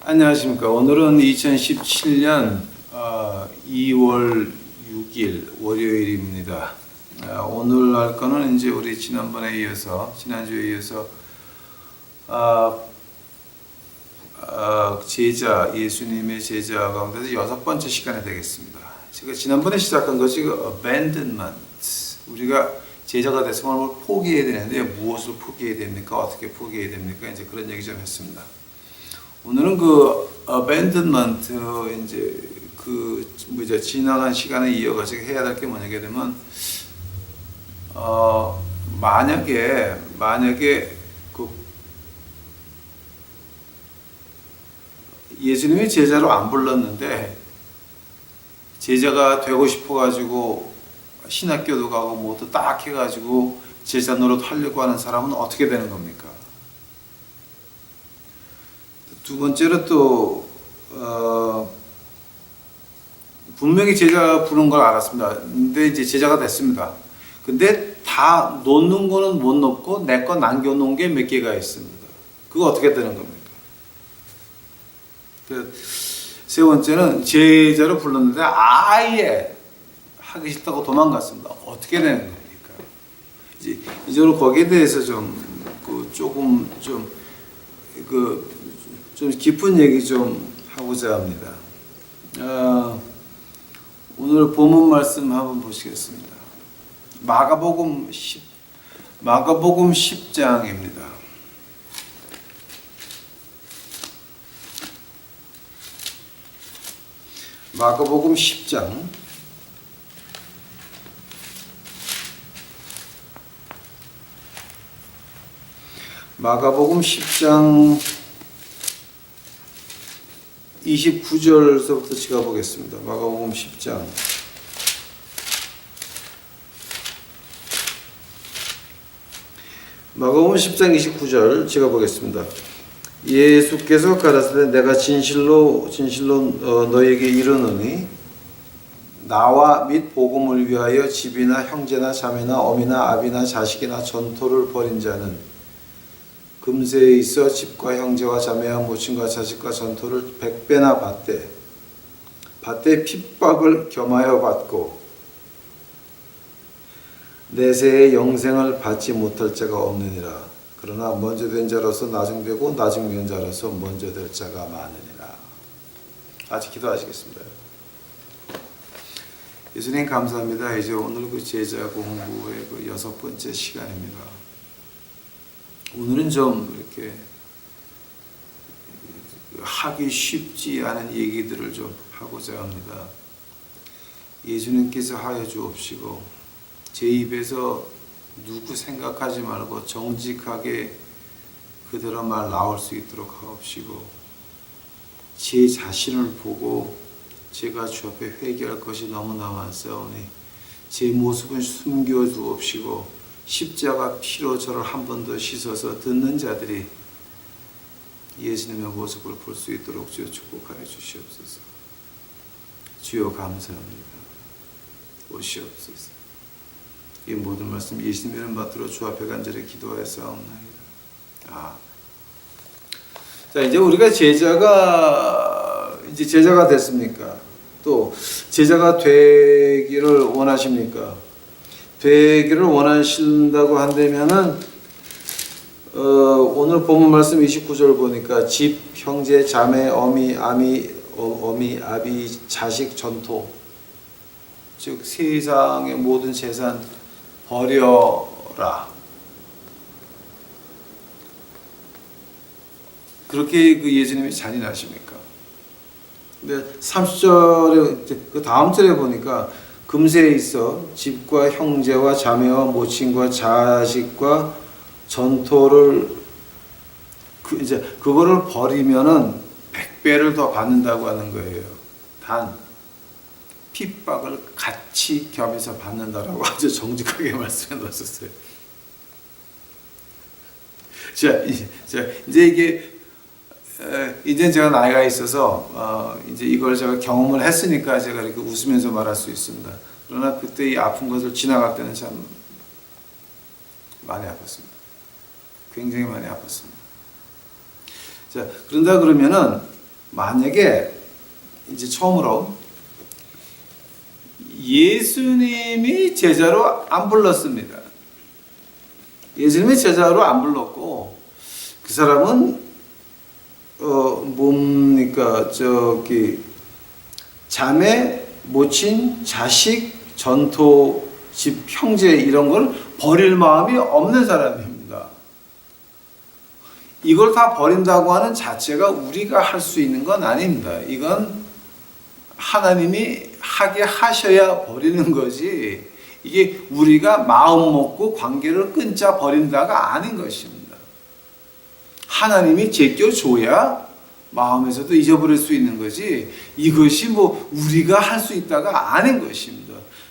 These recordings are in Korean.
안녕하십니까. 오늘은 2017년 2월 6일 월요일입니다. 오늘 할 거는 이제 우리 지난주에 이어서 예수님의 제자 가운데서 6번째 시간이 되겠습니다. 제가 지난번에 시작한 것이 abandonment. 우리가 제자가 됐으면 뭘 포기해야 되는데 무엇을 포기해야 됩니까? 어떻게 포기해야 됩니까? 이제 그런 얘기 좀 했습니다. 오늘은 abandonment 이제 지나간 시간에 이어가서 해야 될 게 뭐냐게 되면 만약에 예수님이 제자로 안 불렀는데 제자가 되고 싶어가지고 신학교도 가고 뭐도 딱 해가지고 제자 노릇 하려고 하는 사람은 어떻게 되는 겁니까? 두 번째로 또 분명히 제자 부른 걸 알았습니다. 근데 이제 제자가 됐습니다. 근데 다 놓는 거는 못 놓고 내 거 남겨놓은 게 몇 개가 있습니다. 그거 어떻게 되는 겁니까? 세 번째는 제자로 불렀는데 아예 하기 싫다고 도망갔습니다. 어떻게 되는 겁니까? 이제 거기에 대해서 조금 깊은 얘기 좀 하고자 합니다. 오늘 본문 말씀 한번 보시겠습니다. 마가복음 10장입니다. 마가복음 10장 29절서부터 제가 보겠습니다. 마가복음 10장 29절 제가 보겠습니다. 예수께서 가라사대 내가 진실로 너에게 이르노니 나와 및 복음을 위하여 집이나 형제나 자매나 어미나 아비나 자식이나 전토를 벌인 자는 금세에 있어 집과 형제와 자매와 모친과 자식과 전토를 100배나 받되 핍박을 겸하여 받고 내세에 영생을 받지 못할 자가 없느니라. 그러나 먼저 된 자로서 나중되고 나중된 자로서 먼저 될 자가 많으니라. 아직 기도하시겠습니다. 예수님 감사합니다. 이제 오늘 그 제자 공부의 6번째 시간입니다. 오늘은 좀 이렇게 하기 쉽지 않은 얘기들을 좀 하고자 합니다. 예수님께서 하여 주옵시고 제 입에서 누구 생각하지 말고 정직하게 그대로 말 나올 수 있도록 하옵시고 제 자신을 보고 제가 주 앞에 회개할 것이 너무나 많사오니 제 모습은 숨겨 주옵시고 십자가 피로 저를 한 번 더 씻어서 듣는 자들이 예수님의 모습을 볼 수 있도록 주여 축복하여 주시옵소서. 주여 감사합니다. 오시옵소서. 이 모든 말씀 예수님의 이름 받들어 주 앞에 간절히 기도하여 싸움나이다. 자, 이제 우리가 제자가 됐습니까? 또 제자가 되기를 원하십니까? 되기를 원하신다고 한다면은 오늘 본문 말씀 29절 보니까 집, 형제, 자매, 어미, 아비, 자식, 전토, 즉 세상의 모든 재산 버려라. 그렇게 예수님이 잔인하십니까? 근데 30절에 그 다음 절에 보니까 금세에 있어 집과 형제와 자매와 모친과 자식과 전토를 그거를 버리면은 100배를 더 받는다고 하는 거예요. 단 핍박을 같이 겸해서 받는다라고 아주 정직하게 말씀해 놓으셨어요. 이제 제가 나이가 있어서 이제 이걸 제가 경험을 했으니까 제가 이렇게 웃으면서 말할 수 있습니다. 그러나 그때 이 아픈 것을 지나갈 때는 참 많이 아팠습니다. 굉장히 많이 아팠습니다. 자, 그런다 그러면은 만약에 이제 처음으로 예수님이 제자로 안 불렀습니다. 예수님이 제자로 안 불렀고 그 사람은 뭡니까 자매, 모친, 자식, 전토, 집, 형제 이런 걸 버릴 마음이 없는 사람입니다. 이걸 다 버린다고 하는 자체가 우리가 할 수 있는 건 아닙니다. 이건 하나님이 하게 하셔야 버리는 거지 이게 우리가 마음 먹고 관계를 끊자 버린다가 아닌 것입니다. 하나님이 제껴줘야 마음에서도 잊어버릴 수 있는 거지 이것이 뭐 우리가 할 수 있다가 아닌 것입니다.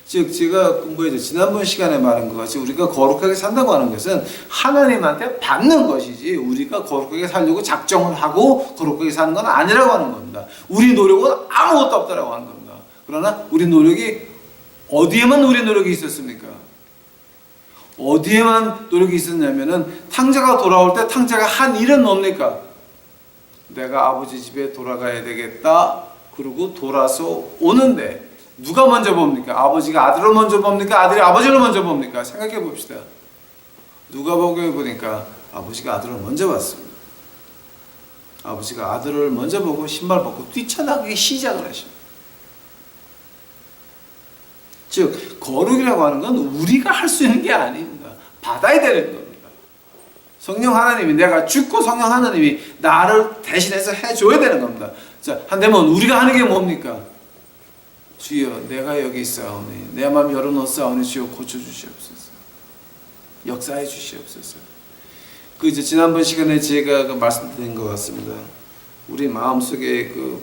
즉 제가 지난번 시간에 말한 것 같이 우리가 거룩하게 산다고 하는 것은 하나님한테 받는 것이지 우리가 거룩하게 살려고 작정을 하고 거룩하게 사는 건 아니라고 하는 겁니다. 우리 노력은 아무것도 없다라고 하는 겁니다. 그러나 우리 노력이 어디에만 우리 노력이 있었습니까? 어디에만 노력이 있었냐면은 탕자가 돌아올 때 탕자가 한 일은 뭡니까? 내가 아버지 집에 돌아가야 되겠다. 그리고 돌아서 오는데 누가 먼저 봅니까? 아버지가 아들을 먼저 봅니까? 아들이 아버지를 먼저 봅니까? 생각해 봅시다. 누가 보니까 아버지가 아들을 먼저 봤습니다. 아버지가 아들을 먼저 보고 신발 벗고 뛰쳐나가기 시작을 하십니다. 즉 거룩이라고 하는 건 우리가 할 수 있는 게 아닙니다. 받아야 되는 겁니다. 성령 하나님이 내가 죽고 성령 하나님이 나를 대신해서 해줘야 되는 겁니다. 자, 한대면 우리가 하는 게 뭡니까? 주여 내가 여기 있사오니 내 마음 열어놓사오니 주여 고쳐주시옵소서. 역사해 주시옵소서. 그 이제 지난번 시간에 제가 말씀드린 것 같습니다. 우리 마음속에 그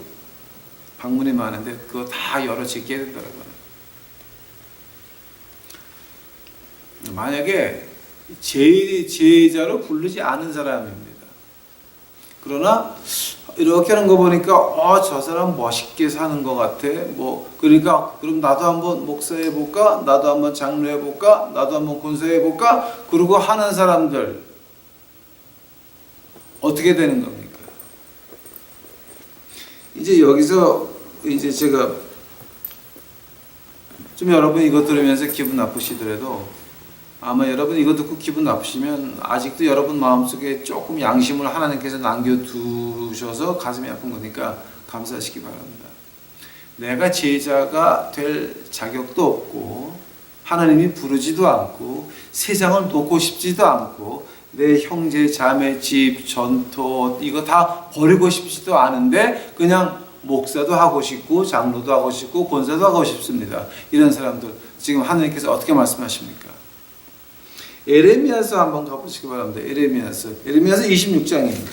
방문이 많은데 그거 다 열어 제껴야 된다고요. 만약에 제자로 부르지 않은 사람입니다. 그러나 이렇게 하는 거 보니까 저 사람 멋있게 사는 것 같아. 그러니까 그럼 나도 한번 목사해 볼까? 나도 한번 장로해 볼까? 나도 한번 권사해 볼까? 그러고 하는 사람들 어떻게 되는 겁니까? 이제 여기서 이제 제가 좀 여러분 이것 들으면서 기분 나쁘시더라도 아마 여러분 이거 듣고 기분 나쁘시면 아직도 여러분 마음속에 조금 양심을 하나님께서 남겨두셔서 가슴이 아픈 거니까 감사하시기 바랍니다. 내가 제자가 될 자격도 없고 하나님이 부르지도 않고 세상을 놓고 싶지도 않고 내 형제, 자매, 집, 전토 이거 다 버리고 싶지도 않은데 그냥 목사도 하고 싶고 장로도 하고 싶고 권사도 하고 싶습니다. 이런 사람들 지금 하나님께서 어떻게 말씀하십니까? 에레미야서 한번 가보시기 바랍니다. 에레미야서 26장입니다.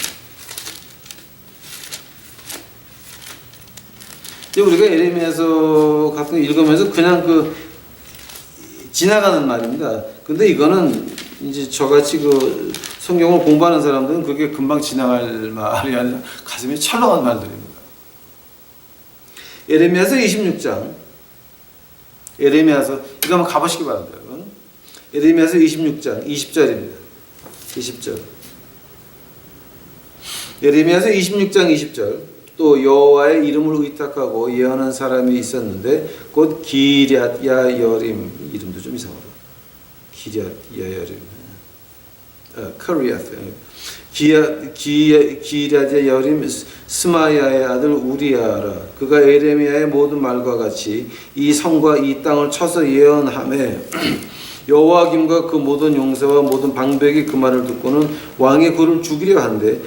우리가 에레미야서 같은 거 읽으면서 그냥 지나가는 말입니다. 근데 이거는 이제 저같이 성경을 공부하는 사람들은 그게 금방 지나갈 말이 아니라 가슴에 철렁한 말들입니다. 에레미야서 26장. 에레미야서 이거 한번 가보시기 바랍니다. 에레미야서 26장 20절입니다. 20절. 에레미야서 26장 20절. 또 여호와의 이름을 의탁하고 예언한 사람이 있었는데 곧 기럇 야여림 이름도 좀 이상하다. 기럇 야여림. 기럇 야여림 스마야의 아들 우리아라. 그가 에레미야의 모든 말과 같이 이 성과 이 땅을 쳐서 예언하매 여호와김과 그 모든 용사와 모든 방백이 그 말을 듣고는 왕이 그를 죽이려 한데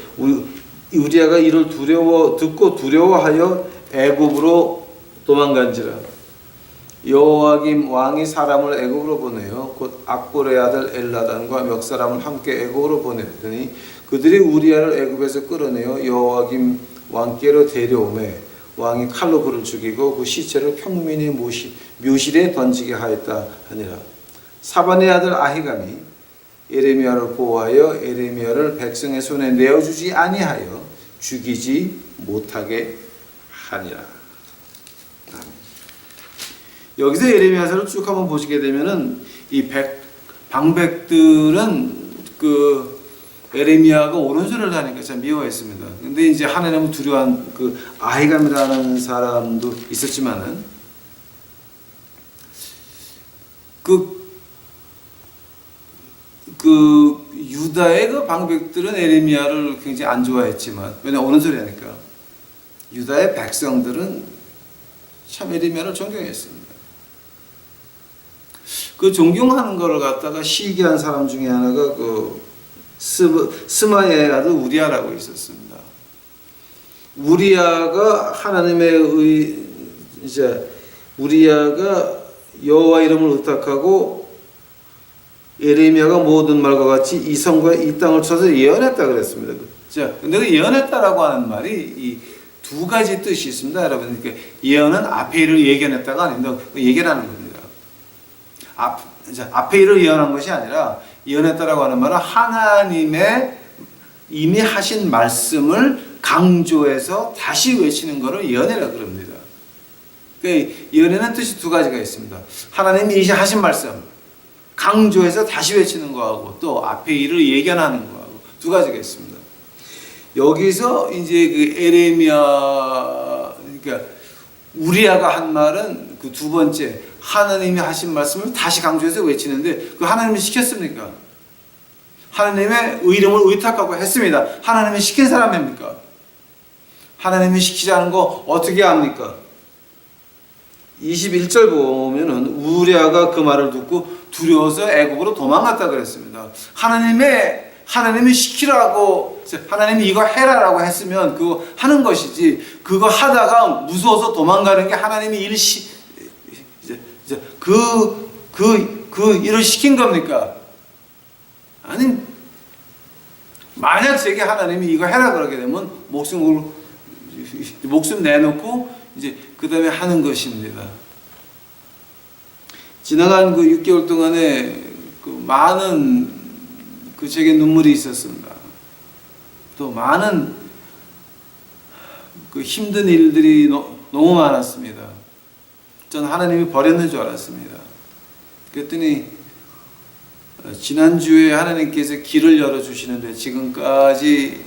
우리아가 이를 듣고 두려워하여 애굽으로 도망간지라. 여호와김 왕이 사람을 애굽으로 보내요. 곧 악볼의 아들 엘라단과 몇 사람을 함께 애굽으로 보냈더니 그들이 우리아를 애굽에서 끌어내어 여호와김 왕께로 데려오매 왕이 칼로 그를 죽이고 그 시체를 평민의 묘실에 던지게 하였다 하니라. 사반의 아들 아히감이 에레미야를 보호하여 에레미야를 백성의 손에 내어주지 아니하여 죽이지 못하게 하니라. 여기서 에레미야서를 쭉 한번 보시게 되면은 이 방백들은 에레미야가 옳은 소리를 하니까 참 미워했습니다. 근데 이제 하나님을 두려워한 그 아히감이라는 사람도 있었지만은 그 유다의 그 방백들은 에레미야를 굉장히 안 좋아했지만, 왜냐 옳은 소리 하니까. 유다의 백성들은 참 에레미야를 존경했습니다. 그 존경하는 거를 갖다가 시기한 사람 중에 하나가 그 스마야의 아들 우리아라고 있었습니다. 우리아가 우리아가 여호와 이름을 의탁하고 에레미야가 모든 말과 같이 이 성과 이 땅을 쳐서 예언했다 그랬습니다. 자, 근데 그 예언했다라고 하는 말이 이 두 가지 뜻이 있습니다, 여러분. 그러니까 예언은 앞에 일을 예견했다가 아닙니다. 예견하는 겁니다. 앞에 일을 예언한 것이 아니라 예언했다라고 하는 말은 하나님의 이미 하신 말씀을 강조해서 다시 외치는 것을 예언이라 그럽니다. 그러니까 예언에는 뜻이 두 가지가 있습니다. 하나님이 이제 하신 말씀 강조해서 다시 외치는 거하고 또 앞에 일을 예견하는 거하고 두 가지가 있습니다. 여기서 이제 그 에레미야, 그러니까 우리아가 한 말은 그 두 번째, 하나님이 하신 말씀을 다시 강조해서 외치는데, 그 하나님이 시켰습니까? 하나님의 이름을 의탁하고 했습니다. 하나님이 시킨 사람입니까? 하나님이 시키자는 거 어떻게 합니까? 21절 보면은 우리아가 그 말을 듣고 두려워서 애국으로 도망갔다 그랬습니다. 하나님이 시키라고, 하나님이 이거 해라라고 했으면 그거 하는 것이지, 그거 하다가 무서워서 도망가는 게 하나님이 그 일을 시킨 겁니까? 아니, 만약 제게 하나님이 이거 해라 그러게 되면 목숨 내놓고 이제 그 다음에 하는 것입니다. 지나간 그 6개월 동안에 그 많은 제게 눈물이 있었습니다. 또 많은 그 힘든 일들이 너무 많았습니다. 전 하나님이 버렸는 줄 알았습니다. 그랬더니 지난주에 하나님께서 길을 열어주시는데, 지금까지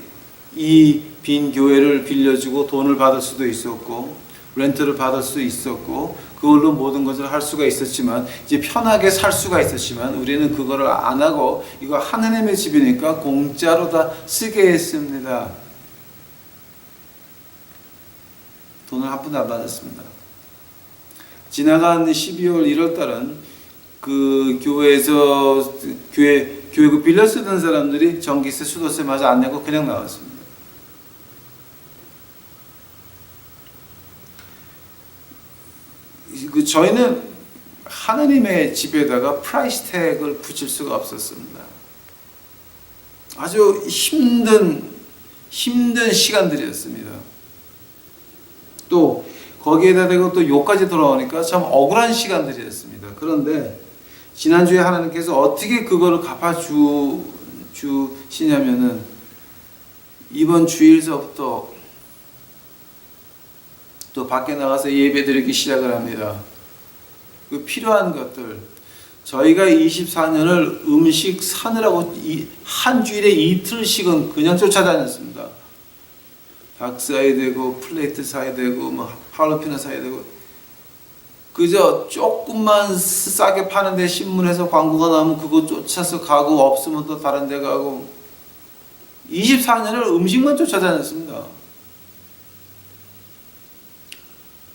이 빈 교회를 빌려주고 돈을 받을 수도 있었고 렌트를 받을 수도 있었고 그걸로 모든 것을 할 수가 있었지만, 이제 편하게 살 수가 있었지만 우리는 그거를 안 하고 이거 하나님의 집이니까 공짜로 다 쓰게 했습니다. 돈을 한 푼도 안 받았습니다. 지나간 12월 1월 달은 그 교회에서 교회 그 빌려 쓰던 사람들이 전기세, 수도세 마저 안 내고 그냥 나왔습니다. 저희는 하나님의 집에다가 프라이스 태그를 붙일 수가 없었습니다. 아주 힘든 시간들이었습니다. 또 거기에다 대고 또 욕까지 돌아오니까 참 억울한 시간들이었습니다. 그런데 지난주에 하나님께서 어떻게 그거를 갚아주시냐면은, 이번 주일서부터 또 밖에 나가서 예배드리기 시작을 합니다. 그 필요한 것들, 저희가 24년을 음식 사느라고 한 주일에 이틀씩은 그냥 쫓아다녔습니다. 닭 사야 되고 플레이트 사야 되고 뭐 할로피노 사야 되고, 그저 조금만 싸게 파는데 신문에서 광고가 나오면 그거 쫓아서 가고, 없으면 또 다른 데 가고, 24년을 음식만 쫓아다녔습니다.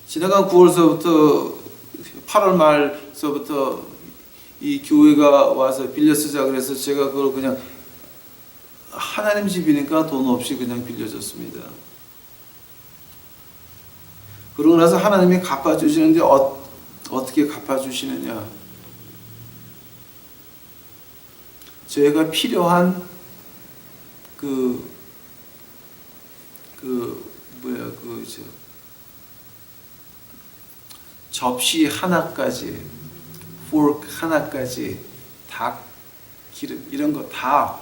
지나간 9월서부터 8월 말서부터 이 교회가 와서 빌려 쓰자 그래서 제가 그걸 그냥 하나님 집이니까 돈 없이 그냥 빌려줬습니다. 그러고 나서 하나님이 갚아주시는데 어떻게 갚아주시느냐? 저희가 필요한 접시 하나까지, 포크 하나까지, 닭 기름 이런 거 다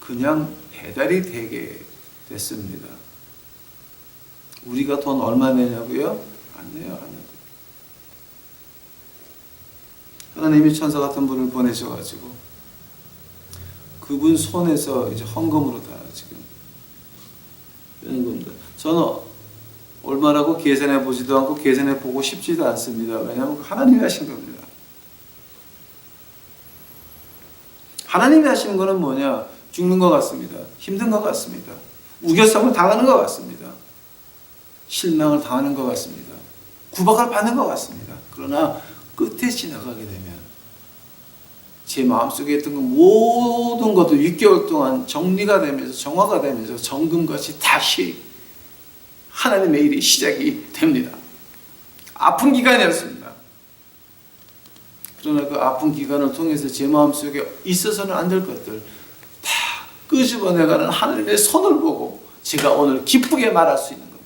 그냥 배달이 되게 됐습니다. 우리가 돈 얼마 내냐고요? 안 내요. 하나님이 천사 같은 분을 보내셔가지고 그분 손에서 이제 헌금으로 다 지금 빼는 겁니다. 저는 얼마라고 계산해 보지도 않고 계산해 보고 싶지도 않습니다. 왜냐하면 하나님이 하신 겁니다. 하나님이 하시는 거는 뭐냐? 죽는 것 같습니다. 힘든 것 같습니다. 우겨쌈을 당하는 것 같습니다. 실망을 당하는 것 같습니다. 구박을 받는 것 같습니다. 그러나 끝에 지나가게 되면 제 마음속에 있던 모든 것도 6개월 동안 정리가 되면서 정화가 되면서 정금같이 다시 하나님의 일이 시작이 됩니다. 아픈 기간이었습니다. 그러나 그 아픈 기간을 통해서 제 마음속에 있어서는 안 될 것들 다 끄집어내가는 하나님의 손을 보고 제가 오늘 기쁘게 말할 수 있는 겁니다.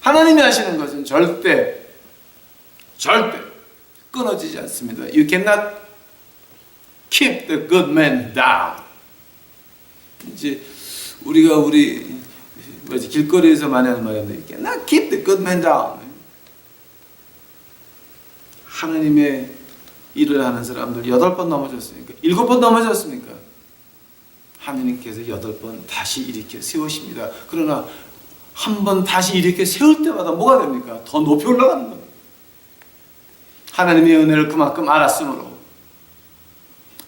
하나님이 하시는 것은 절대 끊어지지 않습니다. You cannot keep the good man down. 이제 우리가 길거리에서 많이 하는 말인데 You cannot keep the good man down. 하나님의 일을 하는 사람들 8번 넘어졌으니까 7번 넘어졌으니까 하나님께서 8번 다시 일으켜 세우십니다. 그러나 한 번 다시 일으켜 세울 때마다 뭐가 됩니까? 더 높이 올라가는 겁니다. 하나님의 은혜를 그만큼 알았으므로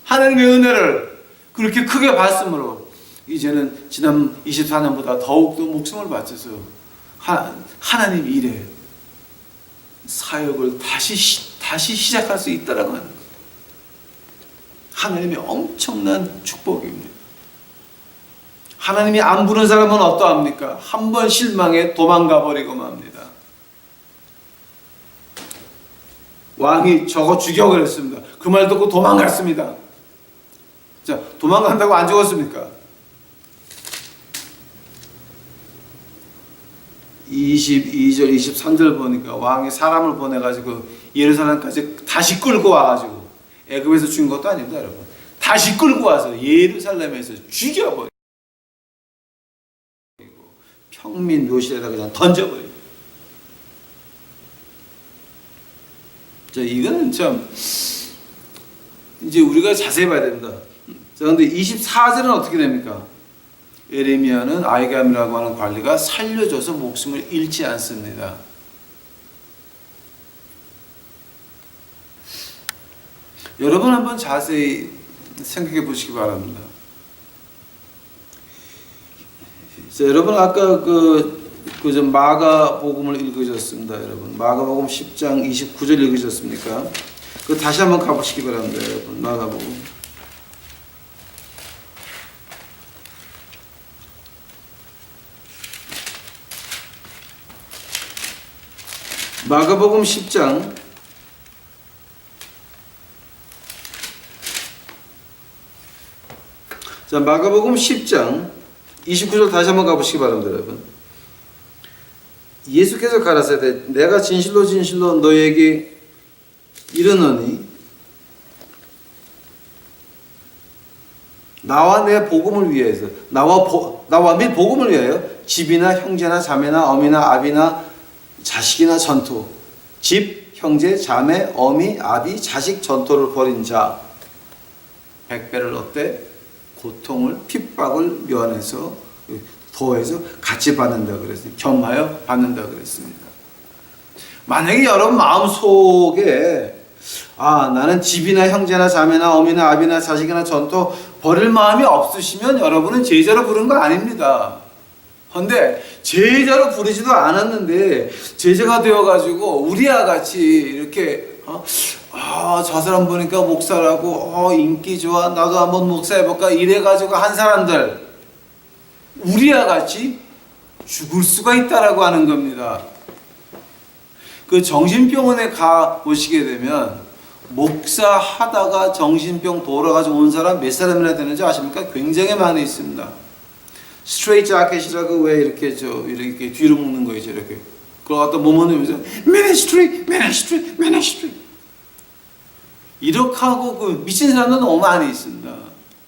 하나님의 은혜를 그렇게 크게 봤으므로 이제는 지난 24년보다 더욱더 목숨을 바쳐서 하나님 일에 사역을 다시 시작할 수 있다라고 하는 거예요. 하나님의 엄청난 축복입니다. 하나님이 안 부른 사람은 어떠합니까? 한 번 실망해 도망가 버리고 맙니다. 왕이 저거 죽여 그랬습니다. 그 말 듣고 도망갔습니다. 자, 도망간다고 안 죽었습니까? 22절, 23절 보니까 왕이 사람을 보내가지고 예루살렘까지 다시 끌고 와가지고 애굽에서 죽인 것도 아닙니다, 여러분. 다시 끌고 와서 예루살렘에서 죽여버리고 평민 묘실에다 그냥 던져버리고. 자, 이거는 참 이제 우리가 자세히 봐야 됩니다. 자, 근데 24절은 어떻게 됩니까? 에레미야는 아이감이라고 하는 관리가 살려줘서 목숨을 잃지 않습니다. 여러분 한번 자세히 생각해 보시기 바랍니다. 자, 여러분 아까 좀 마가복음을 읽으셨습니다. 여러분 마가복음 10장 29절 읽으셨습니까? 그 다시 한번 가보시기 바랍니다. 여러분 마가복음 마가복음 10장 자, 마가복음 10장 29절 다시 한번 가보시기 바랍니다, 여러분. 예수께서 가라사대 내가 진실로 진실로 너에게 이르노니 나와 내 복음을 위해서 나와 및 복음을 위하여 집이나 형제나 자매나 어미나 아비나 자식이나 전토 집, 형제, 자매, 어미, 아비, 자식 전토를 벌인 자 100배를 얻되 고통을 핍박을 면해서 더해서 같이 받는다 그랬습니다. 겸하여 받는다 그랬습니다. 만약에 여러분 마음속에 나는 집이나 형제나 자매나 어미나 아비나 자식이나 전토 버릴 마음이 없으시면 여러분은 제자로 부른 거 아닙니다. 그런데 제자로 부르지도 않았는데 제자가 되어가지고 우리와 같이 이렇게 저 사람 보니까 목사라고 인기 좋아 나도 한번 목사해볼까 이래가지고 한 사람들 우리와 같이 죽을 수가 있다라고 하는 겁니다. 그 정신병원에 가 보시게 되면 목사 하다가 정신병 돌아가지고 온 사람 몇 사람이나 되는지 아십니까? 굉장히 많이 있습니다. 스트레이트 자켓이라고 왜 이렇게 이렇게 뒤로 묶는 거죠, 이렇게. 그걸 갖다 몸을 내면서 미니스트리 이렇게 하고 그 미친 사람도 너무 많이 있습니다.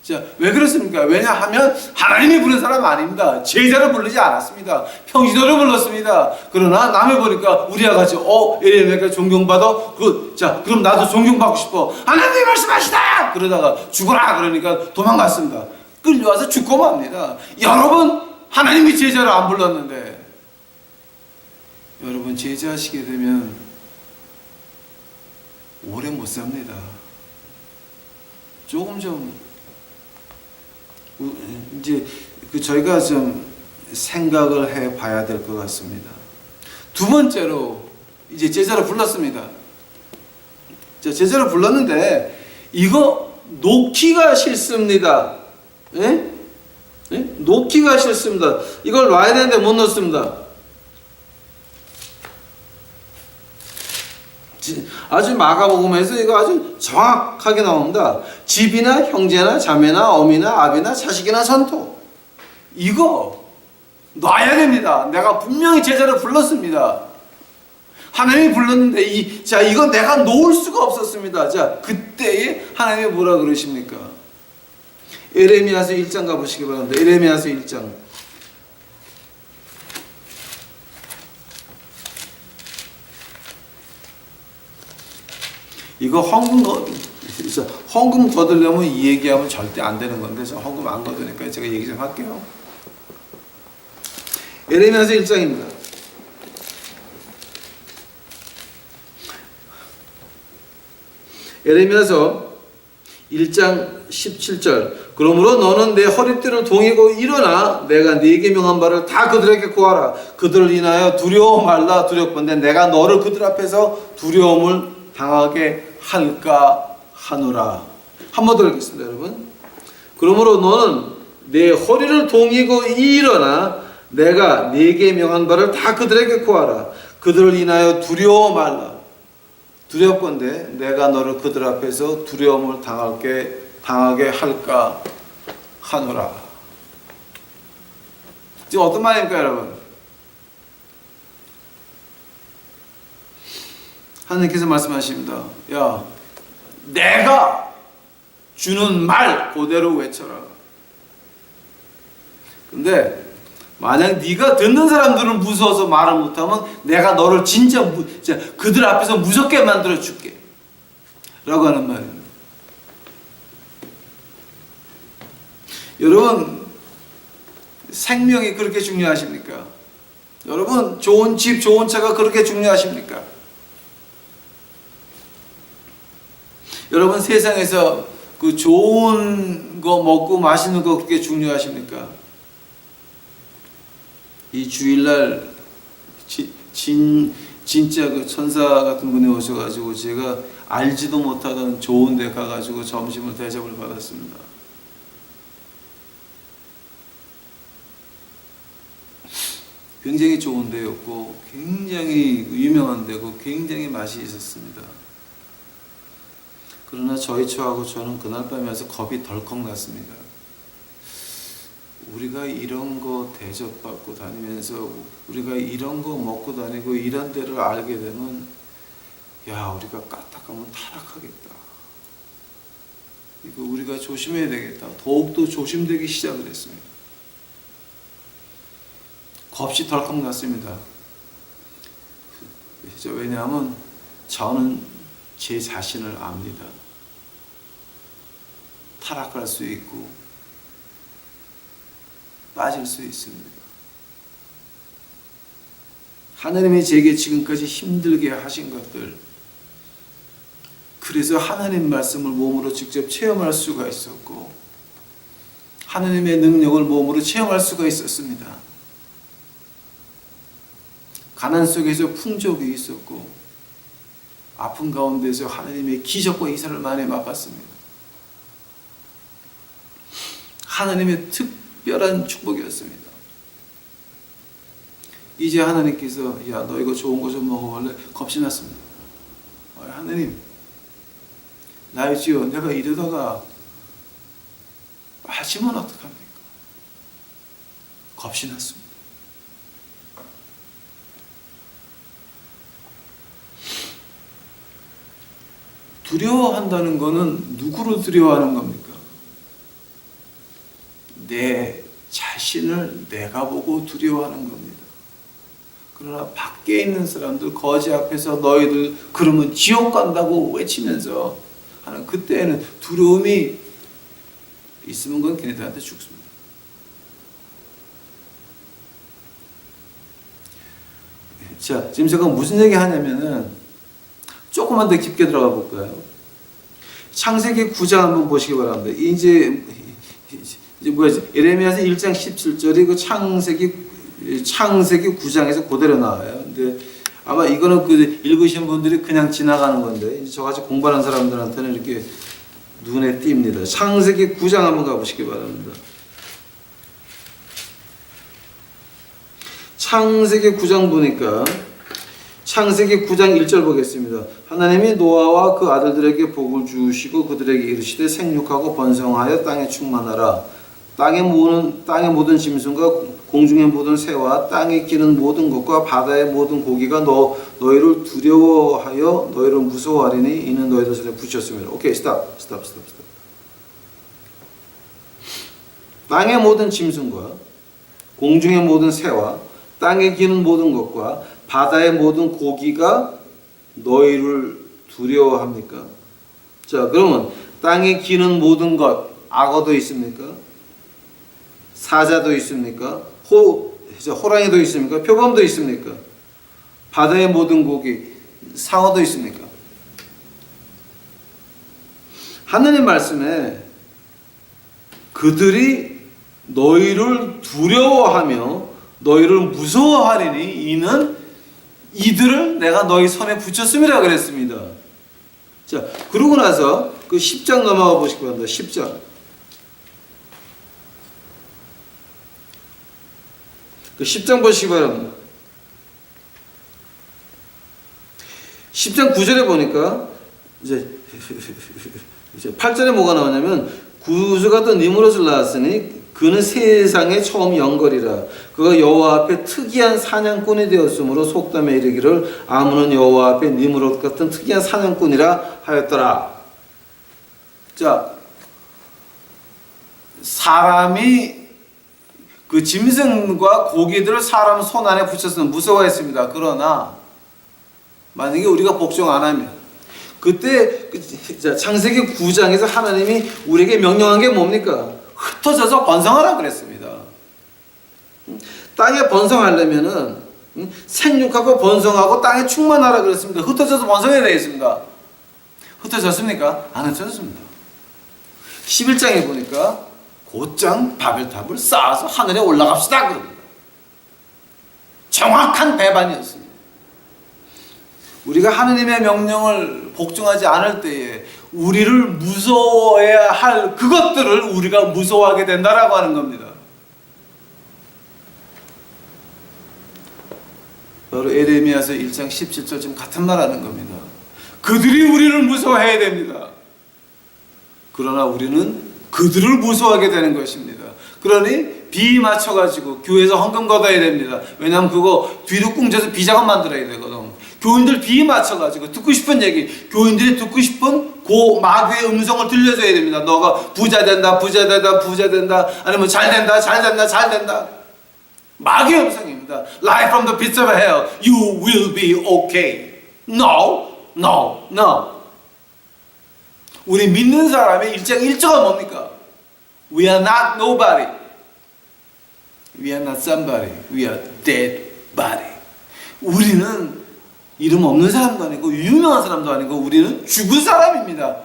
자, 왜 그렇습니까? 왜냐하면 하나님이 부른 사람 아닙니다. 제자를 부르지 않았습니다. 평신도를 불렀습니다. 그러나 남을 보니까 우리와 같이 에레미야가 존경받아. 자, 그럼 나도 존경받고 싶어. 하나님이 말씀하시다. 그러다가 죽어라 그러니까 도망갔습니다. 끌려와서 죽고 맙니다. 여러분, 하나님이 제자를 안 불렀는데 여러분 제자하시게 되면 오래 못 삽니다. 조금 좀 이제 저희가 좀 생각을 해 봐야 될 것 같습니다. 두 번째로 이제 제자를 불렀습니다. 자, 제자를 불렀는데 이거 놓기가 싫습니다. 예? 예? 놓기가 싫습니다. 이걸 놔야 되는데 못 넣습니다. 아주 마가복음에서 이거 아주 정확하게 나옵니다. 집이나 형제나 자매나 어미나 아비나 자식이나 선토, 이거 놔야 됩니다. 내가 분명히 제자를 불렀습니다. 하나님이 불렀는데 자, 이거 내가 놓을 수가 없었습니다. 자, 그때에 하나님이 뭐라 그러십니까? 에레미야서 1장 가보시기 바랍니다. 에레미야서 1장. 이거 헌금 거두려면 이 얘기하면 절대 안 되는 건데, 저 헌금 안 거두니까 제가 얘기 좀 할게요. 에레미야서 1장입니다. 에레미야서 1장 17절. 그러므로 너는 내 허리띠를 동이고 일어나 내가 네게 명한 바를 다 그들에게 구하라. 그들을 인하여 두려워 말라. 두렵건대 내가 너를 그들 앞에서 두려움을 당하게 할까 하노라. 한 번 더 읽겠습니다, 여러분. 그러므로 너는 내 허리를 동이고 일어나 내가 네게 명한 바를 다 그들에게 구하라. 그들을 인하여 두려워 말라. 두렵건대 내가 너를 그들 앞에서 두려움을 당하게 할까 하노라. 지금 어떤 말입니까, 여러분? 하나님께서 말씀하십니다. 야, 내가 주는 말 그대로 외쳐라. 근데 만약 네가 듣는 사람들은 무서워서 말을 못하면 내가 너를 진짜 그들 앞에서 무섭게 만들어 줄게 라고 하는 말입니다. 여러분, 생명이 그렇게 중요하십니까? 여러분, 좋은 집, 좋은 차가 그렇게 중요하십니까? 여러분, 세상에서 그 좋은 거 먹고 맛있는 거 그렇게 중요하십니까? 이 주일날 진짜 그 천사 같은 분이 오셔가지고 제가 알지도 못하던 좋은 데 가가지고 점심을 대접을 받았습니다. 굉장히 좋은 데였고 굉장히 유명한 데고 굉장히 맛이 있었습니다. 그러나 저희 처하고 저는 그날 밤에 와서 겁이 덜컥 났습니다. 우리가 이런 거 대접받고 다니면서 우리가 이런 거 먹고 다니고 이런 데를 알게 되면 야, 우리가 까딱하면 타락하겠다. 이거 우리가 조심해야 되겠다. 더욱더 조심되기 시작을 했습니다. 겁이 덜컥 났습니다. 왜냐하면 저는 제 자신을 압니다. 타락할 수 있고 빠질 수 있습니다. 하나님이 제게 지금까지 힘들게 하신 것들, 그래서 하나님 말씀을 몸으로 직접 체험할 수가 있었고 하나님의 능력을 몸으로 체험할 수가 있었습니다. 가난 속에서 풍족이 있었고 아픈 가운데서 하나님의 기적과 이사를 많이 맛봤습니다. 하나님의 특별한 축복이었습니다. 이제 하나님께서 야, 너 이거 좋은 거 좀 먹어볼래? 겁이 났습니다. 하나님, 나이지요. 내가 이러다가 빠지면 어떡합니까? 겁이 났습니다. 두려워한다는 것은 누구를 두려워하는 겁니까? 당신을 내가 보고 두려워하는 겁니다. 그러나 밖에 있는 사람들 거지 앞에서 너희들 그러면 지옥 간다고 외치면서 하는 그때에는 두려움이 있으면 그건 걔네들한테 죽습니다. 자, 지금 제가 무슨 얘기 하냐면은 조금만 더 깊게 들어가 볼까요? 창세기 9장 한번 보시기 바랍니다. 이제 뭐야지? 예레미야서 1장 17절이 그 창세기 9장에서 그대로 나와요. 근데 아마 이거는 그 읽으신 분들이 그냥 지나가는 건데 저같이 공부하는 사람들한테는 이렇게 눈에 띕니다. 창세기 9장 한번 가보시기 바랍니다. 창세기 9장 보니까 창세기 9장 1절 보겠습니다. 하나님이 노아와 그 아들들에게 복을 주시고 그들에게 이르시되 생육하고 번성하여 땅에 충만하라. 땅의 모든 짐승과 공중의 모든 새와 땅에 기는 모든 것과 바다의 모든 고기가 너희를 두려워하여 너희를 무서워하리니 이는 너희들 손에 붙였습니다. 오케이, 스탑. 땅의 모든 짐승과 공중의 모든 새와 땅에 기는 모든 것과 바다의 모든 고기가 너희를 두려워합니까? 자, 그러면 땅에 기는 모든 것, 악어도 있습니까? 사자도 있습니까? 호랑이도 있습니까? 표범도 있습니까? 바다의 모든 고기, 상어도 있습니까? 하느님 말씀에 그들이 너희를 두려워하며 너희를 무서워하리니 이는 이들을 내가 너희 손에 붙였음이라 그랬습니다. 자, 그러고 나서 그 10장 넘어가 보시기 바랍니다. 10장. 그 10장 보시기 바랍니다. 10장 9절에 보니까 이제 8절에 뭐가 나오냐면 구주가 또 니므롯을 낳았으니 그는 세상의 처음 영걸이라. 그가 여호와 앞에 특이한 사냥꾼이 되었으므로 속담에 이르기를 아무는 여호와 앞에 니므롯 같은 특이한 사냥꾼이라 하였더라. 자, 사람이 그 짐승과 고기들을 사람 손 안에 붙였으면 무서워했습니다. 그러나 만약에 우리가 복종 안 하면 그때 창세기 9장에서 하나님이 우리에게 명령한 게 뭡니까? 흩어져서 번성하라 그랬습니다. 땅에 번성하려면은 생육하고 번성하고 땅에 충만하라 그랬습니다. 흩어져서 번성해야 되겠습니다. 흩어졌습니까? 안 흩어졌습니다. 11장에 보니까 곧장 바벨탑을 쌓아서 하늘에 올라갑시다 그럽니다. 정확한 배반이었습니다. 우리가 하느님의 명령을 복종하지 않을 때에 우리를 무서워해야 할 그것들을 우리가 무서워하게 된다라고 하는 겁니다. 바로 예레미야서 1장 17절 지금 같은 말 하는 겁니다. 그들이 우리를 무서워해야 됩니다. 그러나 우리는 그들을 무서워하게 되는 것입니다. 그러니 비 맞춰가지고 교회에서 헌금 걷어야 됩니다. 왜냐하면 그거 뒤로 꿍져서 비자금 만들어야 되거든. 교인들 비 맞춰가지고 듣고 싶은 얘기, 교인들이 듣고 싶은 그 마귀의 음성을 들려줘야 됩니다. 너가 부자 된다, 부자 된다, 부자 된다, 아니면 잘 된다, 잘 된다, 잘 된다. 마귀의 음성입니다. Life from the pits of hell, you will be okay. No, no, no. 우리 믿는 사람의 1장 1조가 뭡니까? We are not nobody. We are not somebody. We are dead body. 우리는 이름 없는 사람도 아니고 유명한 사람도 아니고 우리는 죽은 사람입니다.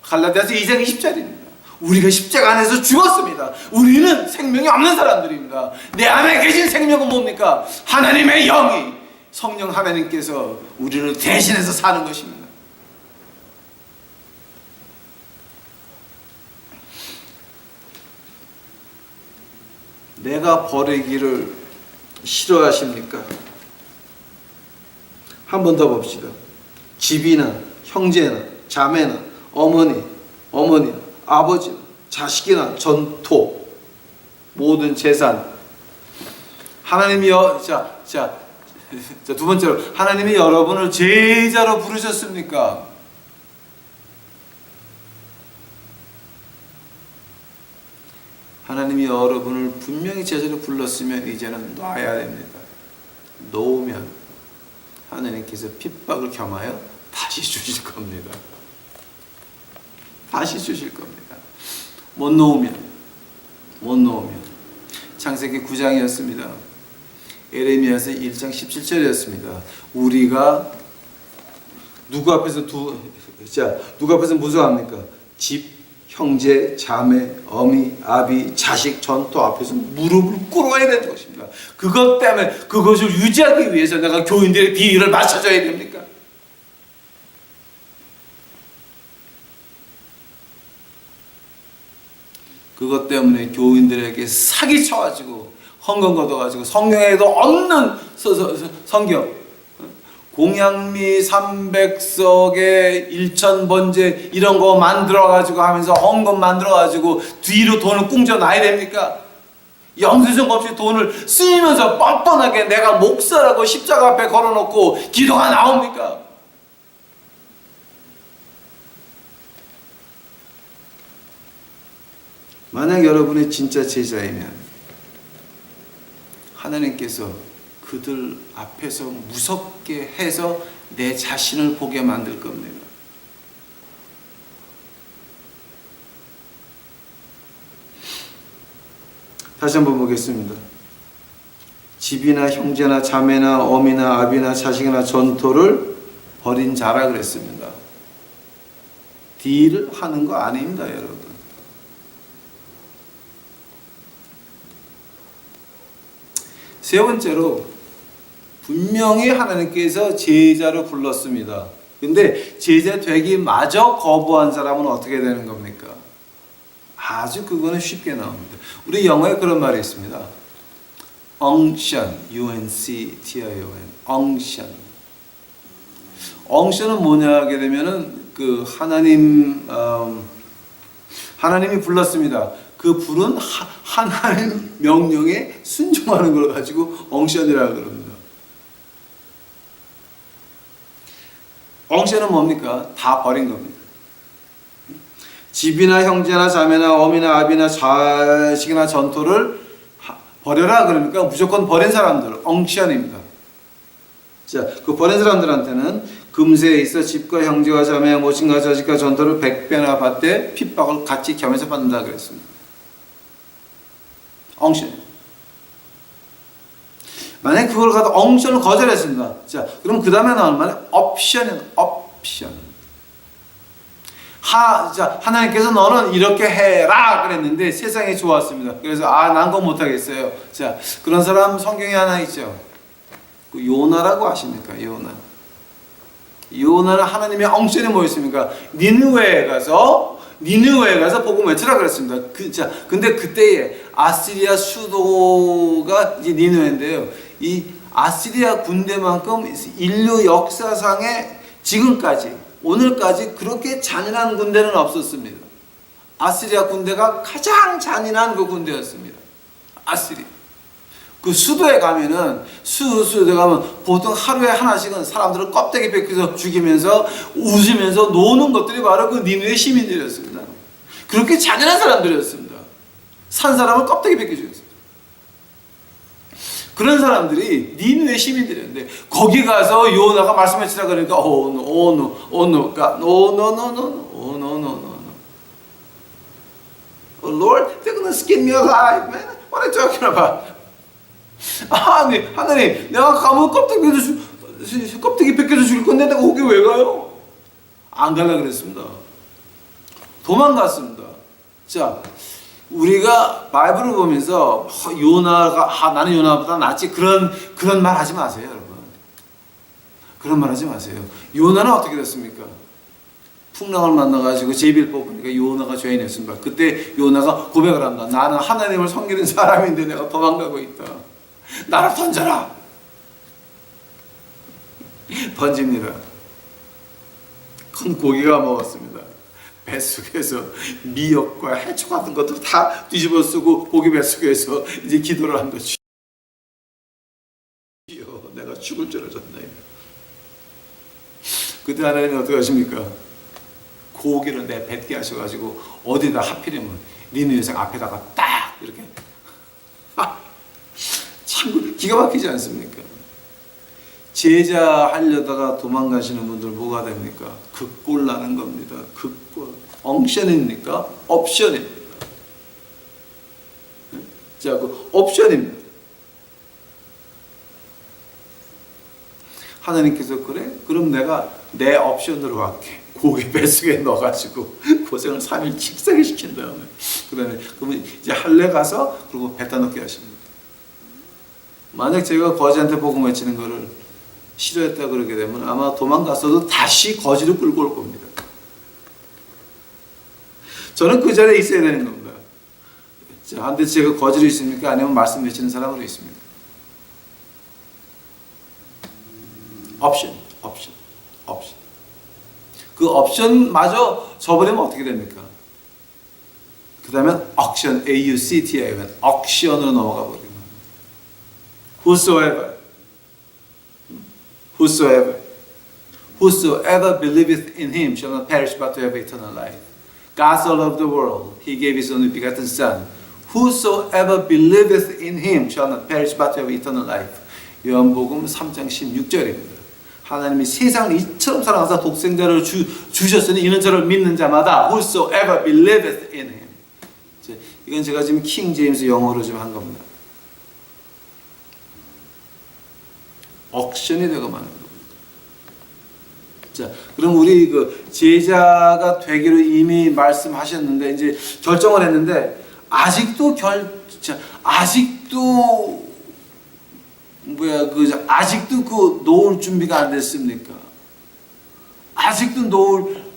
갈라디아서 2장 20절입니다. 우리가 십자가 안에서 죽었습니다. 우리는 생명이 없는 사람들입니다. 내 안에 계신 생명은 뭡니까? 하나님의 영이, 성령 하나님께서 우리를 대신해서 사는 것입니다. 내가 버리기를 싫어하십니까? 한 번 더 봅시다. 집이나 형제나 자매나 어머니, 아버지나 자식이나 전토, 모든 재산. 하나님이 두 번째로 하나님이 여러분을 제자로 부르셨습니까? 하나님이 여러분을 분명히 제자로 불렀으면 이제는 놔야 됩니다. 놓으면 하나님께서 핍박을 겸하여 다시 주실 겁니다. 다시 주실 겁니다. 못 놓으면 창세기 9장이었습니다. 에레미야서 1장 17절이었습니다. 우리가 누구 앞에서 무서워합니까? 집, 형제, 자매, 어미, 아비, 자식, 전토 앞에서 무릎을 꿇어야 되는 것입니다. 그것 때문에 그것을 유지하기 위해서 내가 교인들의 비위를 맞춰줘야 됩니까? 그것 때문에 교인들에게 사기쳐가지고 헌금 걷어가지고 성경에도 없는 성경 공양미 300석에 1000번제 이런 거 만들어가지고 하면서 헌금 만들어가지고 뒤로 돈을 꿍져놔야 됩니까? 영수증 없이 돈을 쓰면서 뻔뻔하게 내가 목사라고 십자가 앞에 걸어놓고 기도가 나옵니까? 만약 여러분이 진짜 제자이면 하나님께서 그들 앞에서 무섭게 해서 내 자신을 보게 만들 겁니다. 다시 한번 보겠습니다. 집이나 형제나 자매나 어미나 아비나 자식이나 전토를 벌인 자라 그랬습니다. 딜을 하는 거 아닙니다, 여러분. 세 번째로 분명히 하나님께서 제자로 불렀습니다. 근데 제자 되기마저 거부한 사람은 어떻게 되는 겁니까? 아주 그거는 쉽게 나옵니다. 우리 영어에 그런 말이 있습니다. unction, U-N-C-T-I-O-N, unction. unction은 뭐냐 하게 되면은 그 하나님이 불렀습니다. 그 불은 하나님 명령에 순종하는 걸 가지고 엉션이라고 그럽니다. 엉션은 뭡니까? 다 버린 겁니다. 집이나 형제나 자매나 어미나 아비나 자식이나 전토를 버려라 그러니까 무조건 버린 사람들, 엉션입니다. 자, 그 버린 사람들한테는 금세에 있어 집과 형제와 자매와 모친과 자식과 전토를 100배나 받되 핍박을 같이 겸해서 받는다 그랬습니다. 엉션. 만약에 그걸 가도 엉션을 거절했습니다. 자, 그럼 그 다음에 나오는 말은 옵션은 옵션. 하나님께서 너는 이렇게 해라 그랬는데 세상이 좋았습니다. 그래서 난 그거 못하겠어요. 자, 그런 사람 성경에 하나 있죠. 그 요나라고 아십니까? 요나는 하나님의 엉션이 뭐였습니까? 니느웨에 가서 복음 외치라 그랬습니다. 근데 그때에 아시리아 수도가 이제 니느웨인데요. 이 아시리아 군대만큼 인류 역사상에 지금까지 오늘까지 그렇게 잔인한 군대는 없었습니다. 아시리아 군대가 가장 잔인한 그 군대였습니다. 아시리아. 그 수도에 가면은 수도에 가면 보통 하루에 하나씩은 사람들을 껍데기 벗겨서 죽이면서 웃으면서 노는 것들이 바로 그 니느웨 시민들이었습니다. 그렇게 잔인한 사람들이었습니다. 산 사람을 껍데기 벗겨 죽였습니다. 그런 사람들이 니느웨 시민들이었는데 거기 가서 요나가 말씀하시라 그러니까 no. Lord, they're gonna skin me alive, man. What are you talking about? 하나님, 내가 가면 껍데기 벗겨서 죽일 건데 내가 거기 왜 가요? 안 가려고 그랬습니다. 도망갔습니다. 자, 우리가 바이블을 보면서 요나가 나는 요나보다 낫지 그런 말 하지 마세요, 여러분. 그런 말 하지 마세요. 요나는 어떻게 됐습니까? 풍랑을 만나가지고 제비를 뽑으니까 요나가 죄인이었습니다. 그때 요나가 고백을 합니다. 나는 하나님을 섬기는 사람인데 내가 도망가고 있다. 나를 던져라. 던집니다. 큰 고기가 먹었습니다. 뱃속에서 미역과 해초 같은 것들 다 뒤집어 쓰고 고기 뱃속에서 이제 기도를 한 거지. 내가 죽을 줄 알았나요? 그때 하나님이 어떻게 하십니까? 고기를 내뱉게 하셔가지고 어디다 하필이면 니느웨 성 앞에다가 딱 이렇게 참 기가 막히지 않습니까? 제자 하려다가 도망가시는 분들 뭐가 됩니까? 극골 나는 겁니다. 극골. 엉션입니까? 옵션입니다. 자, 그 옵션입니다. 하나님께서 그래? 그럼 내가 내 옵션으로 할게. 고기 뱃속에 넣어가지고 고생을 3일 식사게 시킨 다음에 그러면 이제 할례 가서 그리고 뱉다 넣게 하십니다. 만약 제가 거지한테 복음 외치는 거를 싫어했다 그러게 되면 아마 도망갔어도 다시 거지를 끌고 올 겁니다. 저는 그 자리에 있어야 되는 겁니다. 자, 근데 제가 거지로 있습니까? 아니면 말씀 외치는 사람으로 있습니까? 옵션. 그 옵션마저 저버리면 어떻게 됩니까? 그 다음에 억션, AUCT에 억션으로 넘어가 버리면 Whosoever believeth in him shall not perish but to have eternal life. God so loved the world, he gave his only begotten Son. Whosoever believeth in him shall not perish but to have eternal life. 요한복음 3장 16절입니다. 하나님이 세상을 이처럼 사랑하사 독생자를 주셨으니 이는 저를 믿는 자마다 whosoever believeth in him. 이건 제가 지금 킹 제임스 영어로 좀 한 겁니다. 억션이 되고 마는 겁니다. 자, 그럼 우리 그 제자가 되기로 이미 말씀하셨는데 이제 결정을 했는데 아직도 아직도 그 놓을 준비가 안 됐습니까? 아직도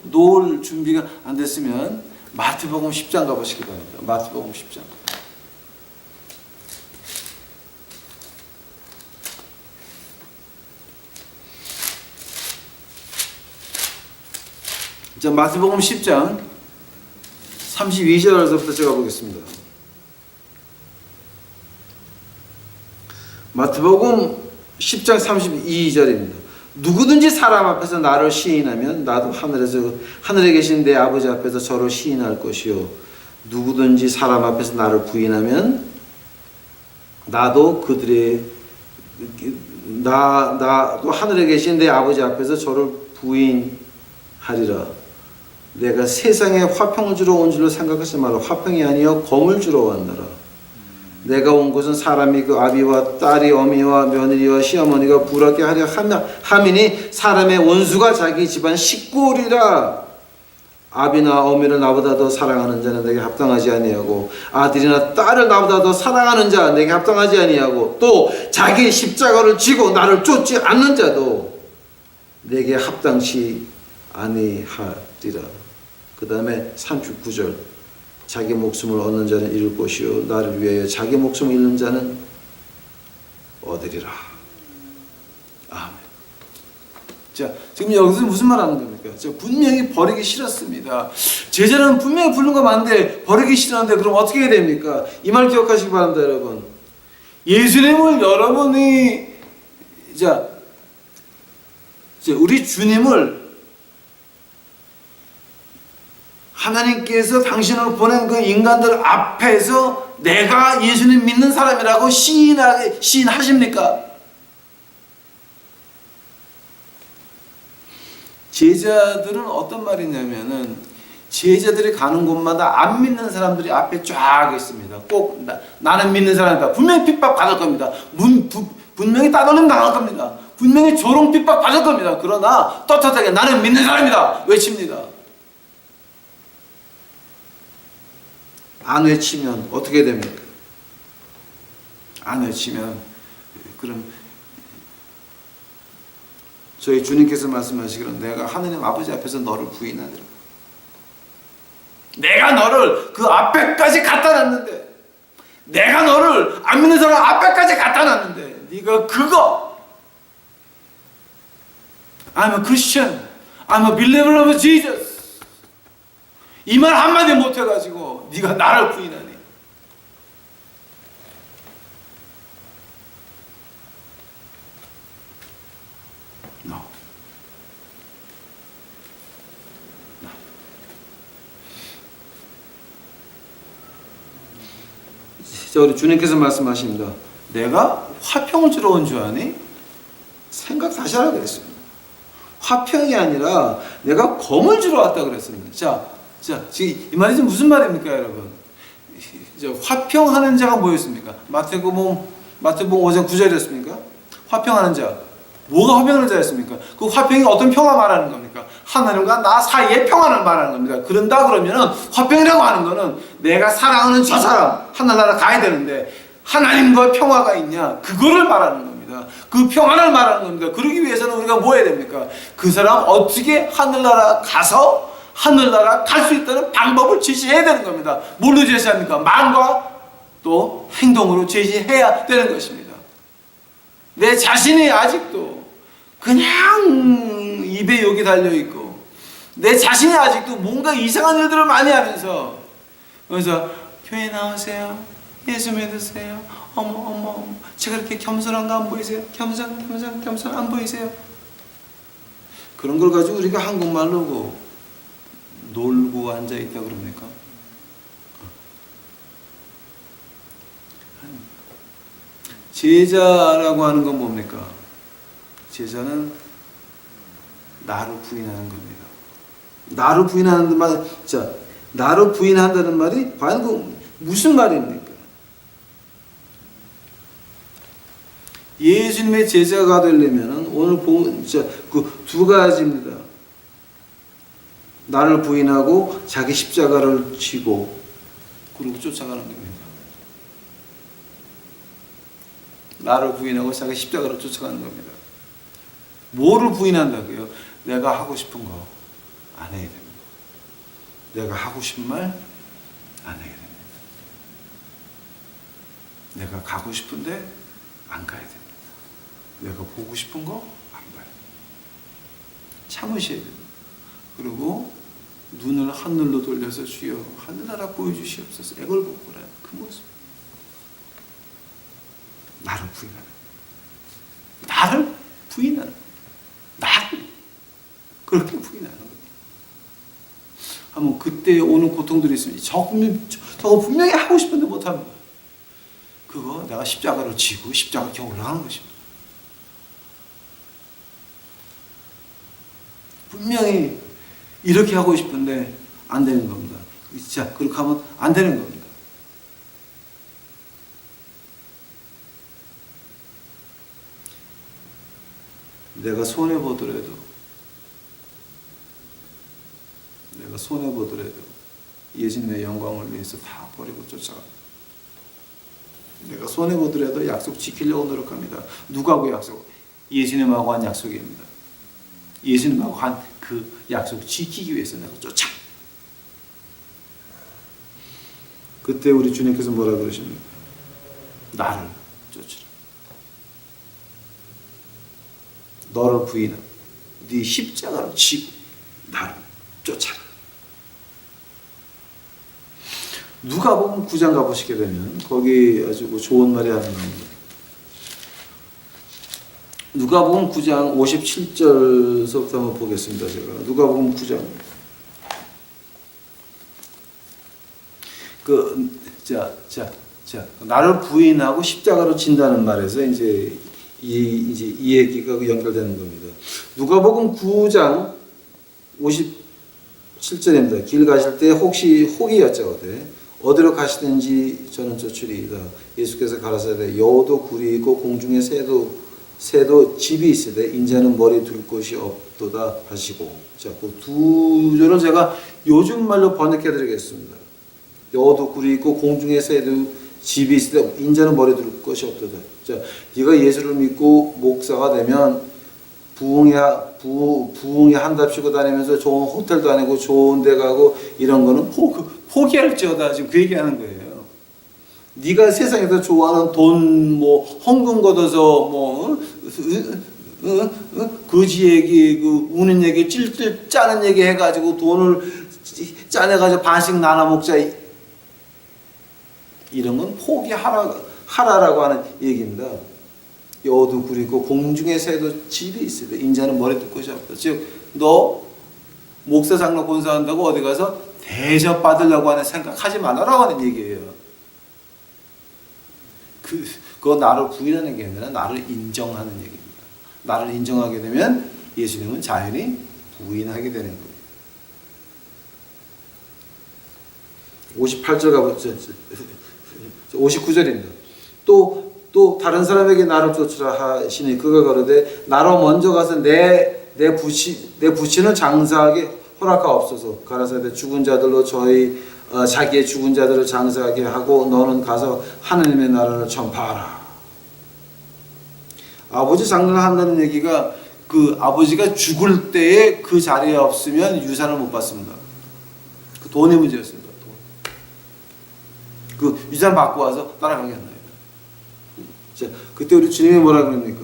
놓을 준비가 안 됐으면 마태복음 10장 가보시기 바랍니다. 마태복음 10장. 자, 마태복음 10장 32절에서부터 제가 보겠습니다. 마태복음 10장 32절입니다. 누구든지 사람 앞에서 나를 시인하면 나도 하늘에 계신 내 아버지 앞에서 저를 시인할 것이요 누구든지 사람 앞에서 나를 부인하면 나도 나도 하늘에 계신 내 아버지 앞에서 저를 부인하리라. 내가 세상에 화평을 주러 온 줄로 생각하지 말라. 화평이 아니여 검을 주러 왔노라. 내가 온 것은 사람이 그 아비와 딸이 어미와 며느리와 시어머니가 부럽게 하려 함이니 사람의 원수가 자기 집안 식구리라. 아비나 어미를 나보다 더 사랑하는 자는 내게 합당하지 아니하고 아들이나 딸을 나보다 더 사랑하는 자 내게 합당하지 아니하고 또 자기 십자가를 지고 나를 쫓지 않는 자도 내게 합당치 아니하리라. 그 다음에 39절 자기 목숨을 얻는 자는 잃을 것이요 나를 위하여 자기 목숨을 잃는 자는 얻으리라. 아멘. 자, 지금 여기서 무슨 말 하는 겁니까? 분명히 버리기 싫었습니다. 제자는 분명히 부른 거 맞는데 버리기 싫었는데 그럼 어떻게 해야 됩니까? 이 말 기억하시기 바랍니다, 여러분. 예수님을 여러분이 우리 주님을 하나님께서 당신을 보낸 그 인간들 앞에서 내가 예수님 믿는 사람이라고 시인하십니까? 제자들은 어떤 말이냐면은 제자들이 가는 곳마다 안 믿는 사람들이 앞에 쫙 있습니다. 꼭 나는 믿는 사람이다. 분명히 핍박 받을 겁니다. 분명히 따돌림 당할 겁니다. 분명히 조롱 핍박 받을 겁니다. 그러나 떳떳하게 나는 믿는 사람이다 외칩니다. 안 외치면 어떻게 됩니까? 안 외치면 그럼 저희 주님께서 말씀하시기로는 내가 하느님 아버지 앞에서 너를 부인하리라. 내가 너를 그 앞에까지 갖다 놨는데 내가 너를 안 믿는 사람 앞에까지 갖다 놨는데 네가 그거 I'm a Christian, I'm a believer of Jesus 이 말 한마디 못해가지고 네가 나를 부인하니 No. 자, 우리 주님께서 말씀하십니다. 내가 화평을 주러 온 줄 아니? 생각 다시 하라 그랬습니다. 화평이 아니라 내가 검을 주러 왔다 그랬습니다. 자, 지금 이 말이 무슨 말입니까, 여러분? 화평하는 자가 뭐였습니까? 마태복음 5장 9절이었습니까? 화평하는 자. 뭐가 화평하는 자였습니까? 그 화평이 어떤 평화 말하는 겁니까? 하나님과 나 사이의 평화를 말하는 겁니다. 그런다 그러면은 화평이라고 하는 거는 내가 사랑하는 저 사람 하늘나라 가야 되는데 하나님과 평화가 있냐? 그거를 말하는 겁니다. 그 평안을 말하는 겁니다. 그러기 위해서는 우리가 뭐 해야 됩니까? 그 사람 어떻게 하늘나라 가서 하늘나라 갈 수 있다는 방법을 제시해야 되는 겁니다. 뭘로 제시합니까? 말과 또 행동으로 제시해야 되는 것입니다. 내 자신이 아직도 그냥 입에 욕이 달려있고 내 자신이 아직도 뭔가 이상한 일들을 많이 하면서 그래서 교회 나오세요. 예수 믿으세요. 어머 제가 이렇게 겸손한 거 안 보이세요? 겸손 안 보이세요? 그런 걸 가지고 우리가 한국말로 놀고 앉아있다 그럽니까? 제자라고 하는 건 뭡니까? 제자는 나를 부인하는 겁니다. 나를 부인하는 말, 자, 나를 부인한다는 말이 과연 그 무슨 말입니까? 예수님의 제자가 되려면은 오늘 본 그 두 가지입니다. 나를 부인하고 자기 십자가를 지고 그리고 쫓아가는 겁니다. 나를 부인하고 자기 십자가를 쫓아가는 겁니다. 뭐를 부인한다고요? 내가 하고 싶은 거 안 해야 됩니다. 내가 하고 싶은 말 안 해야 됩니다. 내가 가고 싶은데 안 가야 됩니다. 내가 보고 싶은 거 안 봐요. 참으셔야 됩니다. 그리고 눈을 하늘로 돌려서 주여 하늘나라 보여주시옵소서 애걸복걸한 그 모습. 나를 부인하는 나를 부인하는 나를 그렇게 부인하는 거예요. 한번 그때 오는 고통들이 있으면 저거 분명히 하고 싶은데 못합니다. 그거 내가 십자가로 지고 십자가 겨 올라가는 것입니다. 분명히 이렇게 하고 싶은데 안 되는 겁니다. 자, 그렇게 하면 안 되는 겁니다. 내가 손해보더라도 예수님의 영광을 위해서 다 버리고 쫓아갑니다. 내가 손해보더라도 약속 지키려고 노력합니다. 누구하고 약속? 예수님하고 한 약속입니다. 예수님하고 한 그 약속 지키기 위해서 내가 쫓아. 그때 우리 주님께서 뭐라 그러십니까? 나를 쫓으라. 너를 부인하고 네 십자가를 지고 나를 쫓아라. 누가복음 9장 가보시게 되면 거기 아주 좋은 말이 하나 나옵니다. 누가복음 9장 57절서부터 한번 보겠습니다. 제가 누가복음 9장 나를 부인하고 십자가로 진다는 말에서 이제 이 얘기가 연결되는 겁니다. 누가복음 9장 57절입니다. 길 가실 때 혹시 혹이 여짜오되 어디로 가시든지 저는 쫓으리이다. 예수께서 가라사대 여호도 굴이 있고 공중에 새도 집이 있으되 인자는 머리 둘 곳이 없도다 하시고. 자, 그 두 절은 제가 요즘 말로 번역해 드리겠습니다. 여호도 굴이 있고 공중에 새도 집이 있으되 인자는 머리 둘 곳이 없도다. 자, 네가 예수를 믿고 목사가 되면 부흥회 한답시고 다니면서 좋은 호텔 다니고 좋은 데 가고 이런 거는 포기할지어다. 지금 그 얘기하는 거예요. 네가 세상에서 좋아하는 돈, 헌금 걷어서 거지 얘기, 우는 얘기, 찔찔 짜는 얘기 해가지고 돈을 짜내가지고 반씩 나눠 먹자. 이런 건 포기하라라고 하는 얘기입니다. 여호도 굴이고 공중에 새도 집이 있으되 인자는 머리 둘 곳이 없다. 즉, 너 목사 장로 본사한다고 어디 가서 대접받으려고 하는 생각하지 말라라고 하는 얘기예요. 그거 나를 부인하는 게 아니라 나를 인정하는 얘기입니다. 나를 인정하게 되면 예수님은 자연히 부인하게 되는 겁니다. 58절 가보죠. 59절입니다. 또 다른 사람에게 나를 쫓으라 하시니 그가 가로되 나로 먼저 가서 내 부친을 장사하게 허락하옵소서. 가라사대 죽은 자들로 자기의 죽은 자들을 장사하게 하고 너는 가서 하나님의 나라를 전파하라. 아버지 장사를 한다는 얘기가 그 아버지가 죽을 때에 그 자리에 없으면 유산을 못 받습니다. 그 돈의 문제였습니다. 그 유산 받고 와서 따라가게 한다. 자, 그때 우리 주님이 뭐라 그럽니까?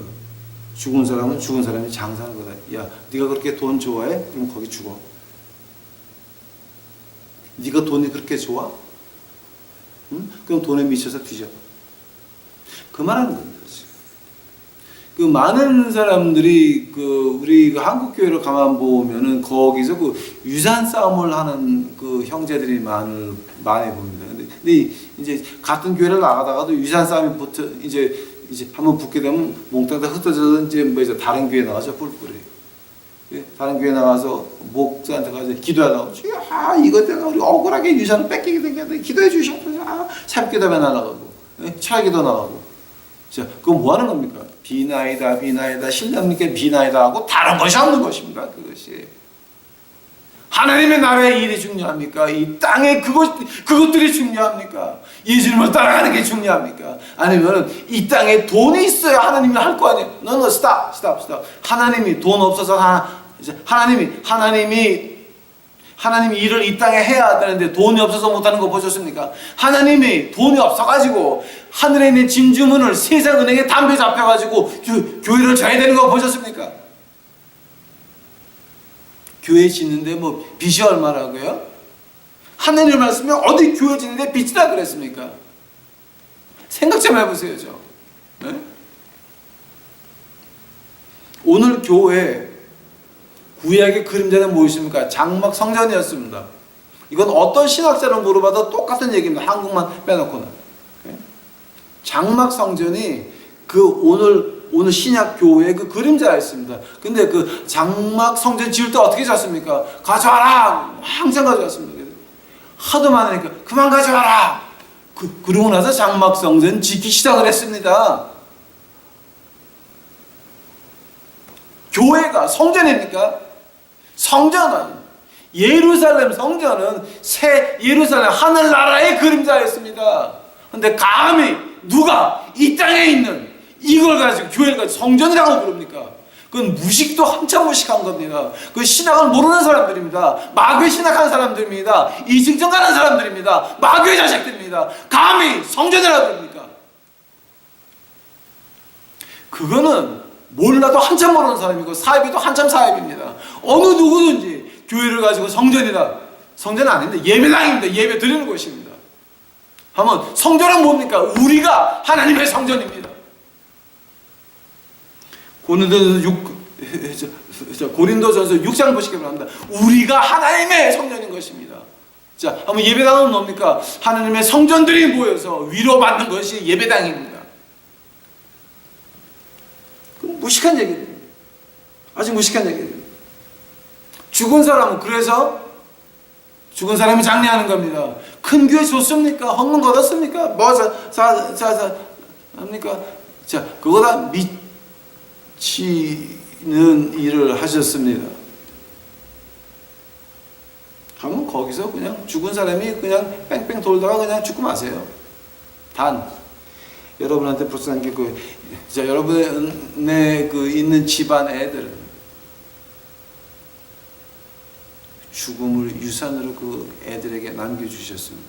죽은 사람은 죽은 사람이 장사하는 거다. 야, 네가 그렇게 돈 좋아해? 그럼 거기 죽어. 네가 돈이 그렇게 좋아? 응? 그럼 돈에 미쳐서 뒤져. 그 말하는 겁니다. 그 많은 사람들이 우리 한국 교회를 가만 보면은 거기서 그 유산 싸움을 하는 그 형제들이 많이 봅니다. 근데 이제 같은 교회를 나가다가도 유산 싸움이 붙어 이제 한번 붙게 되면 몽땅 다 흩어져서 이제 다른 교회 나가서 뿔뿔이. 예? 다른 교회 나가서 목사한테 가서 기도하려고 이것 때문에 우리 억울하게 유산을 뺏기게 생겼는데 기도해 주셔서 새벽기도에 날아가고 차기도 나가고. 자, 그건 뭐 하는 겁니까? 비나이다 신령님께 비나이다 하고 다른 것이 없는 것입니다. 그것이 하나님의 나라의 일이 중요합니까? 이 땅의 그것들이 중요합니까? 예수님을 따라가는 게 중요합니까? 아니면 이 땅에 돈이 있어야 하나님이 할 거 아니에요? 너는 스탑. 하나님이 돈 없어서 하나님이 일을 이 땅에 해야 되는데 돈이 없어서 못하는 거 보셨습니까? 하나님이 돈이 없어가지고 하늘에 있는 진주문을 세상 은행에 담배 잡혀가지고 교회를 져야 되는 거 보셨습니까? 교회 짓는데 뭐 빚이 얼마라고요? 하나님의 말씀이 어디 교회 짓는데 빚이라 그랬습니까? 생각 좀 해보세요. 네? 오늘 교회 구약의 그림자는 무엇입니까? 장막 성전이었습니다. 이건 어떤 신학자를 물어봐도 똑같은 얘기입니다. 한국만 빼놓고는. 장막 성전이 오늘 신약 교회의 그 그림자였습니다. 근데 그 장막 성전 지을 때 어떻게 잤습니까? 가져와라! 항상 가져왔습니다. 하도 많으니까 그만 가져와라! 그러고 나서 장막 성전 짓기 시작을 했습니다. 교회가 성전입니까? 성전은 예루살렘 성전은 새 예루살렘 하늘나라의 그림자였습니다. 그런데 감히 누가 이 땅에 있는 이걸 가지고 교회를 가지고 성전이라고 부릅니까? 그건 무식도 한참 무식한 겁니다. 그 신학을 모르는 사람들입니다. 마귀 신학하는 사람들입니다. 이중정 가는 사람들입니다. 마귀의 자식들입니다. 감히 성전이라고 부릅니까? 그거는 몰라도 한참 모르는 사람이고 사입이도 한참 사입입니다. 어느 누구든지 교회를 가지고 성전이다. 성전은 아닌데 예배당입니다. 예배 드리는 곳입니다. 하면 성전은 뭡니까? 우리가 하나님의 성전입니다. 고린도전서 6장 보시기 바랍니다. 우리가 하나님의 성전인 것입니다. 자, 한번 예배당은 뭡니까? 하나님의 성전들이 모여서 위로받는 것이 예배당입니다. 무식한 얘기예요. 아주 무식한 얘기예요. 죽은 사람은 그래서 죽은 사람이 장례하는 겁니다. 큰 교회 좋습니까? 헌금 걷었습니까? 뭐 합니까? 자, 그거다 미치는 일을 하셨습니다. 하면 거기서 그냥 죽은 사람이 그냥 뺑뺑 돌다가 그냥 죽고 마세요. 단 여러분한테 불쌍한 게 여러분의 있는 집안 애들은 죽음을 유산으로 그 애들에게 남겨주셨습니다.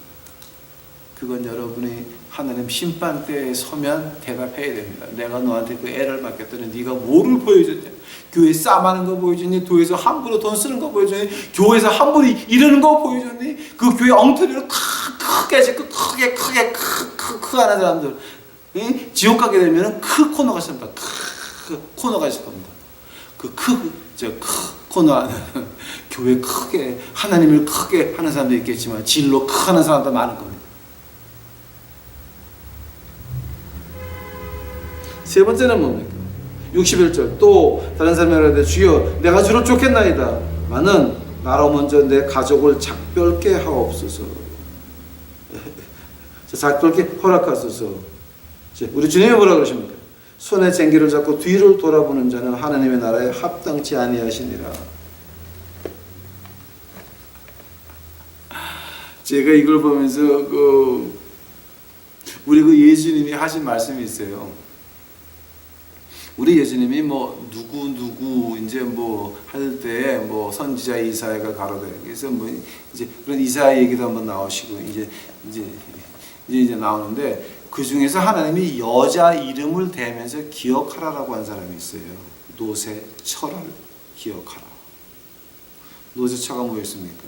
그건 여러분이 하나님 심판 때에 서면 대답해야 됩니다. 내가 너한테 그 애를 맡겼더니 네가 뭐를 보여줬냐? 교회 싸마는 거 보여줬니? 교회에서 함부로 돈 쓰는 거 보여줬니? 교회에서 함부로 이러는 거 보여줬니? 그 교회 엉터리로 크게 짓고 크게 하는 사람들 지옥 가게 되면 크 코너가 있습니다. 코너가 있을 겁니다. 그 코너 안에 교회 크게 하나님을 크게 하는 사람도 있겠지만 진로 크 하는 사람도 많을 겁니다. 세 번째는 뭡니까? 61절 또 다른 사람이 말하되 주여 내가 주로 쫓겠나이다 마는 나로 먼저 내 가족을 작별케 하옵소서. 작별케 허락하소서. 우리 주님이 뭐라 그러십니까? 손에 쟁기를 잡고 뒤를 돌아보는 자는 하나님의 나라에 합당치 아니하시니라. 제가 이걸 보면서 우리 예수님이 하신 말씀이 있어요. 우리 예수님이 뭐 누구 이제 뭐 할 때 뭐 선지자 이사야가 가로되 그래서 뭐 이제 그런 이사야 얘기도 한번 나오시고 이제 나오는데 그 중에서 하나님이 여자 이름을 대면서 기억하라라고 한 사람이 있어요. 노새처를 기억하라. 노새처가 뭐였습니까?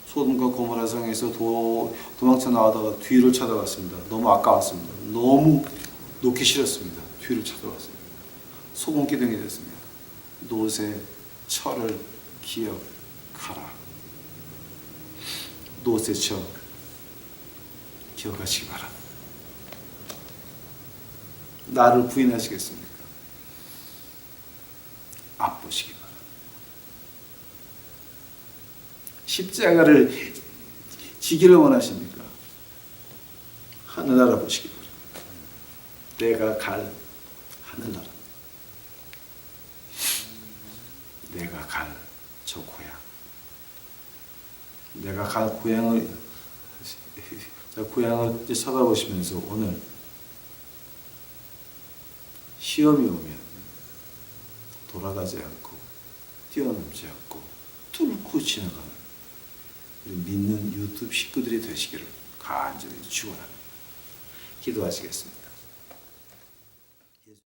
소돔과 고모라 성에서 도망쳐 나오다가 뒤를 찾아갔습니다. 너무 아까웠습니다. 너무 놓기 싫었습니다. 뒤를 찾아갔습니다. 소금 기둥이 됐습니다. 노새처를 기억하라. 노새처 기억하시기 바랍니다. 나를 부인하시겠습니까? 앞보시기 바랍니다. 십자가를 지기를 원하십니까? 하늘나라 보시기 바랍니다. 내가 갈 하늘나라. 내가 갈 저 고향. 내가 갈 고향을 쳐다보시면서 오늘 시험이 오면 돌아가지 않고 뛰어넘지 않고 뚫고 지나가는 우리 믿는 유튜브 식구들이 되시기를 간절히 축원합니다. 기도하시겠습니다.